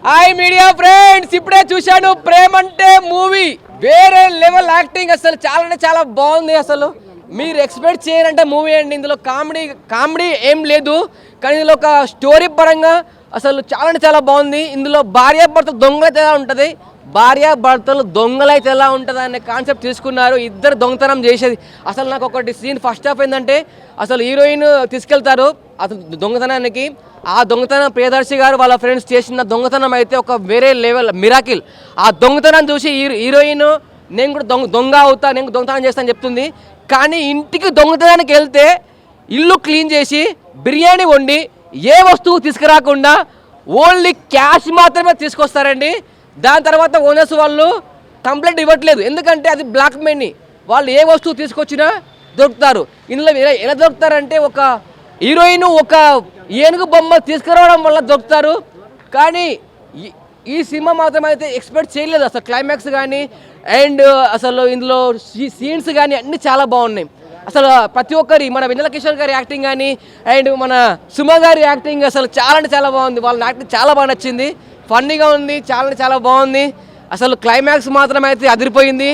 Hi media friends, ఇప్పుడే చూశాను ప్రేమంటే movie. వేరే లెవెల్ యాక్టింగ్, అసలు చాలా అంటే చాలా బాగుంది. అసలు మీరు ఎక్స్పెక్ట్ చేయాలంటే మూవీ అండి. ఇందులో కామెడీ ఏం లేదు, కానీ ఇందులో ఒక స్టోరీ పరంగా అసలు చాలా అంటే చాలా బాగుంది. ఇందులో భార్యాభర్తలు దొంగలైతే ఎలా ఉంటుంది, భార్యాభర్తలు దొంగలైతే ఎలా ఉంటుంది అనే కాన్సెప్ట్ తీసుకున్నారు. ఇద్దరు దొంగతనం చేసేది. అసలు నాకు ఒకటి సీన్ ఫస్ట్ హాఫ్ ఏంటంటే, అసలు హీరోయిన్ తీసుకెళ్తారు అతను దొంగతనానికి. ఆ దొంగతనం ప్రియదర్శి గారు వాళ్ళ ఫ్రెండ్స్ చేసిన దొంగతనం అయితే ఒక వేరే లెవెల్ మిరాకిల్. ఆ దొంగతనం చూసి హీరోయిన్ నేను కూడా దొంగ అవుతా, నేను దొంగతనం చేస్తాను చెప్తుంది. కానీ ఇంటికి దొంగతనానికి వెళ్తే ఇల్లు క్లీన్ చేసి బిర్యానీ వండి ఏ వస్తువు తీసుకురాకుండా ఓన్లీ క్యాష్ మాత్రమే తీసుకొస్తారండి. దాని తర్వాత ఓనర్స్ వాళ్ళు కంప్లైంట్ ఇవ్వట్లేదు, ఎందుకంటే అది బ్లాక్ మనీ. వాళ్ళు ఏ వస్తువు తీసుకొచ్చినా దొరుకుతారు. ఇందులో ఎలా దొరుకుతారంటే, ఒక హీరోయిన్ ఒక ఏనుగు బొమ్మ తీసుకురావడం వల్ల దొరుకుతారు. కానీ ఈ సినిమా మాత్రం అయితే ఎక్స్పెక్ట్ చేయలేదు అసలు. క్లైమాక్స్ కానీ అండ్ అసలు ఇందులో సీన్స్ కానీ అన్నీ చాలా బాగున్నాయి. అసలు ప్రతి ఒక్కరి మన వెన్నెల కిషోర్ గారి యాక్టింగ్ కానీ అండ్ మన సుమ గారి యాక్టింగ్ అసలు చాలా అంటే చాలా బాగుంది. వాళ్ళ యాక్టింగ్ చాలా బాగా నచ్చింది, ఫన్నీగా ఉంది, చాలా అంటే చాలా బాగుంది. అసలు క్లైమాక్స్ మాత్రం అయితే అదిరిపోయింది.